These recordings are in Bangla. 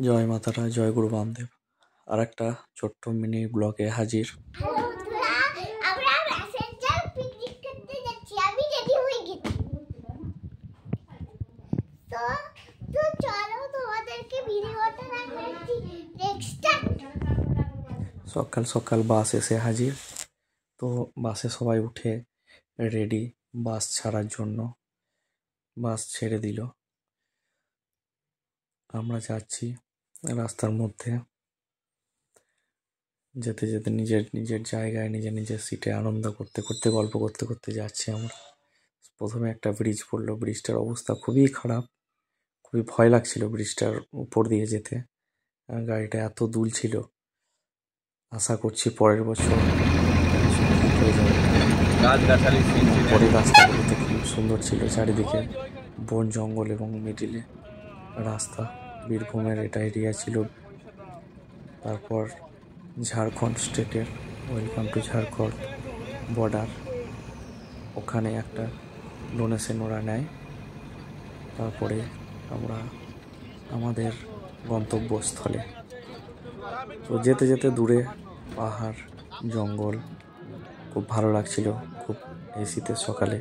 জয় মাতারা, জয় গুরু বামদেব। আর একটা ছোট্ট মিনি ব্লগে হাজির। হ্যালো বন্ধুরা, আমরা মেসেঞ্জার পিকনিক করতে যাচ্ছি। আমি রেডি হয়ে গেছি। তো তো চলো তোমাদেরকে ভিডিওটা দেখাচ্ছি। নেক্সট সকাল সকাল বাস এসে হাজির। তো বাসে সবাই উঠে রেডি বাস ছাড়ার জন্য। বাস ছেড়ে দিল, আমরা যাচ্ছি রাস্তার মধ্যে। যেতে যেতে নিজের নিজের জায়গায় নিজের নিজের সিটে আনন্দ করতে করতে গল্প করতে করতে যাচ্ছি আমরা। প্রথমে একটা ব্রিজ পড়লো, ব্রিজটার অবস্থা খুবই খারাপ, খুবই ভয় লাগছিল ব্রিজটার উপর দিয়ে যেতে। গাড়িটা এত দুল ছিল, আশা করছি পরের বছর হয়ে যাবে। পরের রাস্তাগুলোতে খুব সুন্দর ছিল, চারিদিকে বন জঙ্গল এবং মিডিলে রাস্তা। বীরভূমের এটা এরিয়া ছিল। তারপর ঝাড়খণ্ড স্টেটের ওয়েলকাম টু ঝাড়খণ্ড বর্ডার, ওখানে একটা ডোনেশন ওরা নেয়। তারপরে আমরা আমাদের গন্তব্যস্থলে। তো যেতে যেতে দূরে পাহাড় জঙ্গল খুব ভালো লাগছিল। খুব এই শীতের সকালে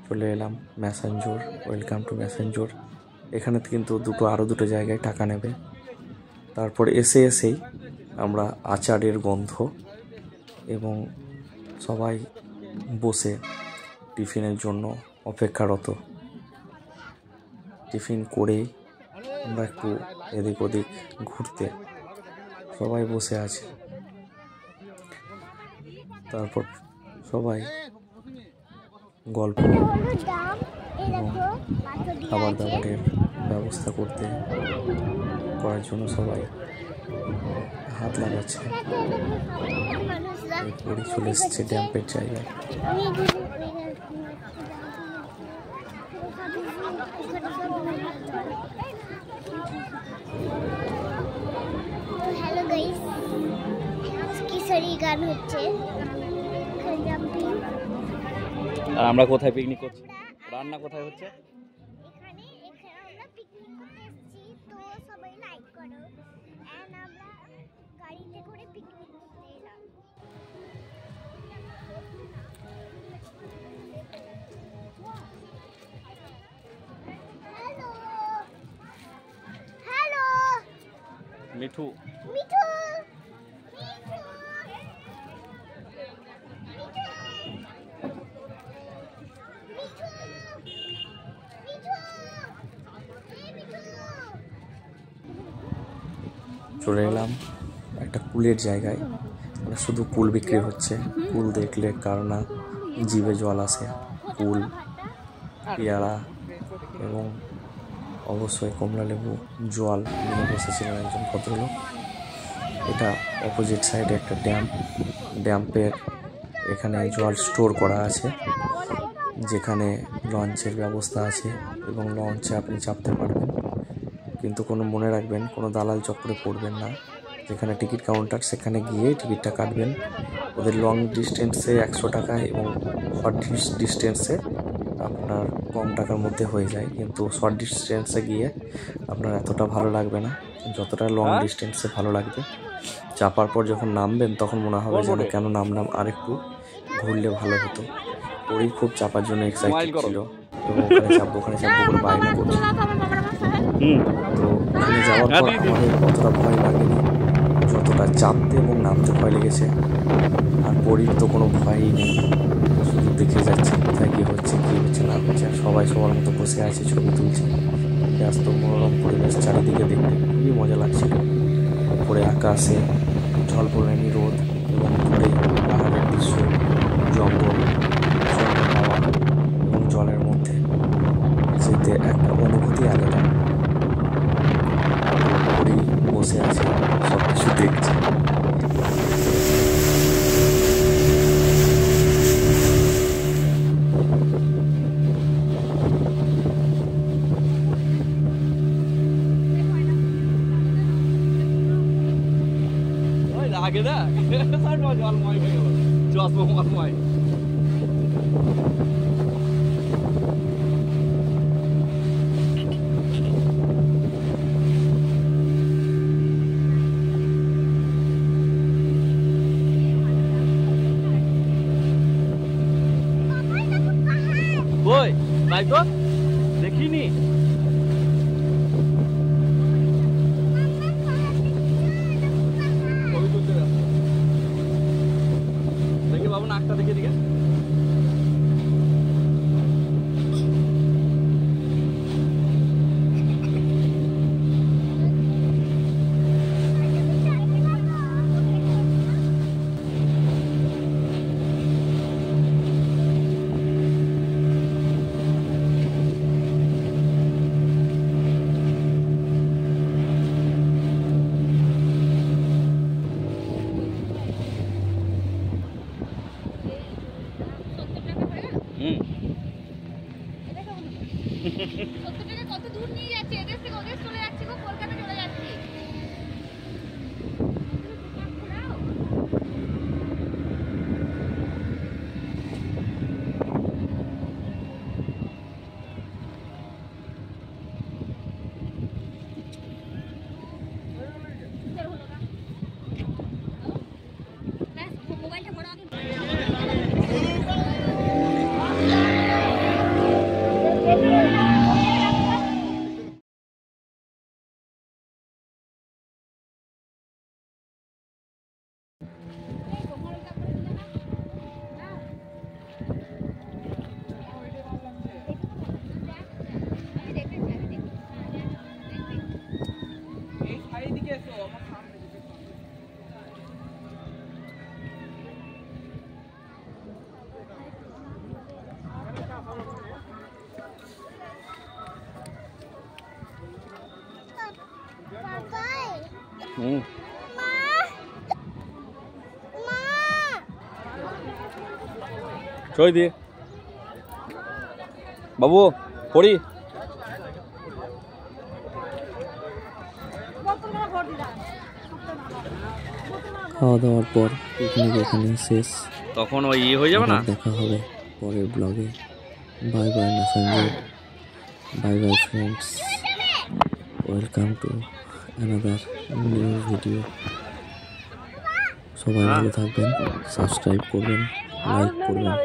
চলে এলাম ম্যাসাঞ্জোর, ওয়েলকাম টু ম্যাসাঞ্জোর। এখানে কিন্তু আরও দুটো জায়গায় টাকা নেবে। তারপর এসেই আমরা আচারের গন্ধ এবং সবাই বসে টিফিনের জন্য অপেক্ষারত। টিফিন করেই আমরা একটু এদিক ওদিক ঘুরতে সবাই বসে আছে। তারপর সবাই গল্প এবং খাবার দাবারের ব্যবস্থা করার জন্য সবাই হাত লাগাচ্ছে। এরপরই চলে এসছে ড্যাম্পের জায়গায়। হ্যালো গাইস, কিশোরী গান হচ্ছে। আর আমরা কোথায় পিকনিক করছি? রান্না কোথায় হচ্ছে? এখানে আমরা পিকনিক করতে এসেছি। তো সবাই লাইক করো। এন্ড আমরা গাড়িতে করে পিকনিক করতে এলাম। হ্যালো হ্যালো মিঠু মিঠু চলে এলাম একটা কুলের জায়গায়। মানে শুধু কুল বিক্রি হচ্ছে। কুল দেখলে কার না জিভে জল আসে। কুল, পেয়ারা এবং অবশ্যই কমলা লেবু, জল নিয়ে বসেছিলেন একজন ভদ্রলোক। এটা অপোজিট সাইডে একটা ড্যাম্পের এখানে জল স্টোর করা আছে, যেখানে লঞ্চের ব্যবস্থা আছে এবং লঞ্চে আপনি চাপতে পারবেন। কিন্তু মনে রাখবেন, কোনো দালাল চক্করে পড়বেন না। যেখানে টিকিট কাউন্টার সেখানে গিয়ে টিকিটটা কাটবেন। ওদের লং ডিস্টেন্সে 100 টাকা এবং শর্ট ডিস্টেন্সে আপনার কম টাকার মধ্যে হয়ে যায়। কিন্তু শর্ট ডিস্টেন্সে গিয়ে আপনার এতটা ভালো লাগবে না যতটা লং ডিস্টেন্সে ভালো লাগবে। চাপার পর যখন নামবেন তখন মনে হবে যেন কেন নামলাম, আর একটু ঘুরলে ভালো হতো। ওই খুব চাপার জন্য এক্সাইটেড ছিল এবং ওখানে চাপবো করে বাইরে করছে। তো ওখানে যাওয়ার পর আমাদের অতটা ভয় লাগেনি যতটা চাপতে এবং নামতে ভয় লেগেছে। আর পরীর তো কোনো ভয়ই নেই, শুধু দেখে যাচ্ছে কোথায় কী হচ্ছে না হচ্ছে। আর সবাই সবার মতো বসে আছে, ছবি তুলছে। ব্যস্ত মনোরম পরিবেশ চারিদিকে দেখতে খুবই মজা লাগছিল। উপরে আকাশে ঝলপলানি রোদ এবং দূরে পাহাড়ের দৃশ্য, জঙ্গল, সন্ধ্যা হাওয়া এবং জলের মধ্যে যেতে একটা অনুভূতি আলাদা। উপরেই বসে আছে, সব কিছু দেখছে। আগে না জলময় হয়ে গেল, জলময়। নাই তো, দেখিনি। ছবি তুলতে ব্যস্ত। দেখি বাবু নাকটা দেখে দিকে। কত দূর নিয়ে যাচ্ছে, এদেশ থেকে ওদেশ চলে যাচ্ছে গো, কলকাতা চলে যাচ্ছে। মোবাইলটা বড় আগে ছবি দিয়ে বাবু পড়ি। খাওয়া দাওয়ার পর পিকনিক এখানে শেষ। তখন ওই হয়ে যাবে না। দেখা হবে পরের ব্লগে। বাই বাই না Sanjay, bye bye friends, welcome to another new video. সবাই ভালো থাকবেন, সাবস্ক্রাইব করবেন, লাইক করবেন।